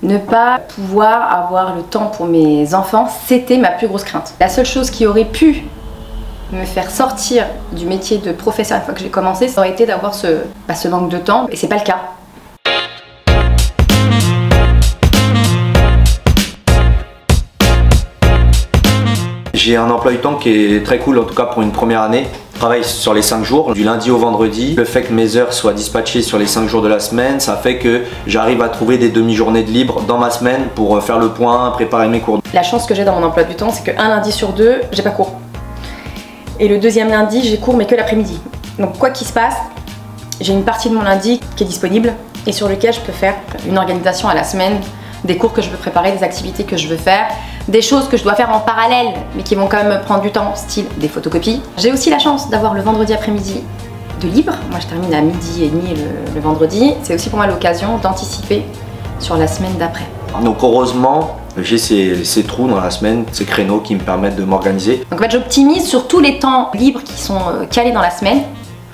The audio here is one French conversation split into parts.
Ne pas pouvoir avoir le temps pour mes enfants, c'était ma plus grosse crainte. La seule chose qui aurait pu me faire sortir du métier de professeur une fois que j'ai commencé, ça aurait été d'avoir ce manque de temps, et c'est pas le cas. J'ai un emploi du temps qui est très cool, en tout cas pour une première année. Je travaille sur les 5 jours, du lundi au vendredi. Le fait que mes heures soient dispatchées sur les 5 jours de la semaine, ça fait que j'arrive à trouver des demi-journées de libre dans ma semaine pour faire le point, préparer mes cours. La chance que j'ai dans mon emploi du temps, c'est qu'un lundi sur deux, j'ai pas cours. Et le deuxième lundi, j'ai cours mais que l'après-midi. Donc quoi qu'il se passe, j'ai une partie de mon lundi qui est disponible et sur lequel je peux faire une organisation à la semaine, des cours que je veux préparer, des activités que je veux faire, des choses que je dois faire en parallèle mais qui vont quand même prendre du temps, style des photocopies. J'ai aussi la chance d'avoir le vendredi après-midi de libre. Moi je termine à 12h30 le vendredi. C'est aussi pour moi l'occasion d'anticiper sur la semaine d'après. Donc heureusement, j'ai ces trous dans la semaine, ces créneaux qui me permettent de m'organiser. Donc en fait j'optimise sur tous les temps libres qui sont calés dans la semaine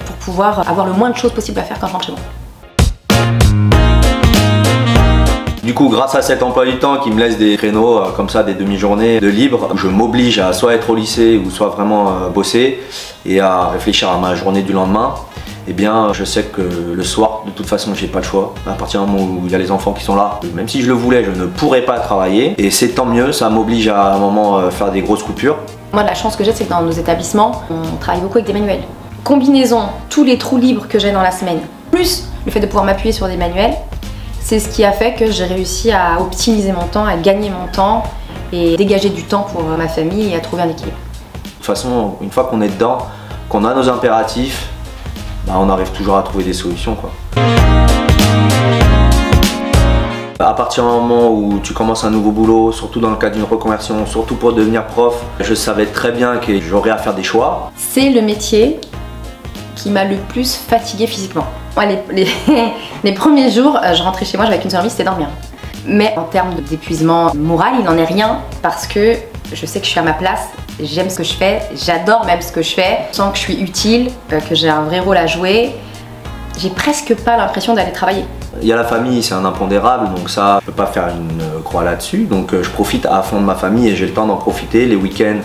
pour pouvoir avoir le moins de choses possible à faire quand je rentre chez moi. Du coup, grâce à cet emploi du temps qui me laisse des créneaux comme ça, des demi-journées de libre, je m'oblige à soit être au lycée ou soit vraiment bosser et à réfléchir à ma journée du lendemain. Eh bien, je sais que le soir, de toute façon, j'ai pas le choix. À partir du moment où il y a les enfants qui sont là, même si je le voulais, je ne pourrais pas travailler. Et c'est tant mieux, ça m'oblige à un moment faire des grosses coupures. Moi, la chance que j'ai, c'est que dans nos établissements, on travaille beaucoup avec des manuels. Combinaison, tous les trous libres que j'ai dans la semaine, plus le fait de pouvoir m'appuyer sur des manuels, c'est ce qui a fait que j'ai réussi à optimiser mon temps, à gagner mon temps et dégager du temps pour ma famille et à trouver un équilibre. De toute façon, une fois qu'on est dedans, qu'on a nos impératifs, bah on arrive toujours à trouver des solutions, quoi. À partir du moment où tu commences un nouveau boulot, surtout dans le cadre d'une reconversion, surtout pour devenir prof, je savais très bien que j'aurais à faire des choix. C'est le métier qui m'a le plus fatiguée physiquement. Moi, les premiers jours, je rentrais chez moi, j'avais qu'une seule envie, c'était dormir. Mais en termes d'épuisement moral, il n'en est rien parce que je sais que je suis à ma place, j'aime ce que je fais, j'adore même ce que je fais, je sens que je suis utile, que j'ai un vrai rôle à jouer. J'ai presque pas l'impression d'aller travailler. Il y a la famille, c'est un impondérable, donc ça, je peux pas faire une croix là-dessus. Donc je profite à fond de ma famille et j'ai le temps d'en profiter les week-ends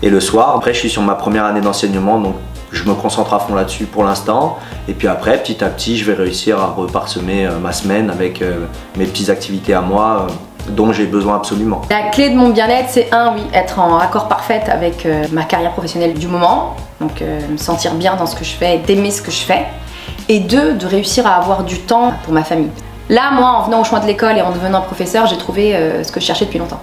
et le soir. Après, je suis sur ma première année d'enseignement, donc je me concentre à fond là-dessus pour l'instant. Et puis après, petit à petit, je vais réussir à reparsemer ma semaine avec mes petites activités à moi dont j'ai besoin absolument. La clé de mon bien-être, c'est oui, être en accord parfait avec ma carrière professionnelle du moment. Donc me sentir bien dans ce que je fais, d'aimer ce que je fais. Et 2, de réussir à avoir du temps pour ma famille. Là, moi, en venant au chemin de l'école et en devenant professeur, j'ai trouvé ce que je cherchais depuis longtemps.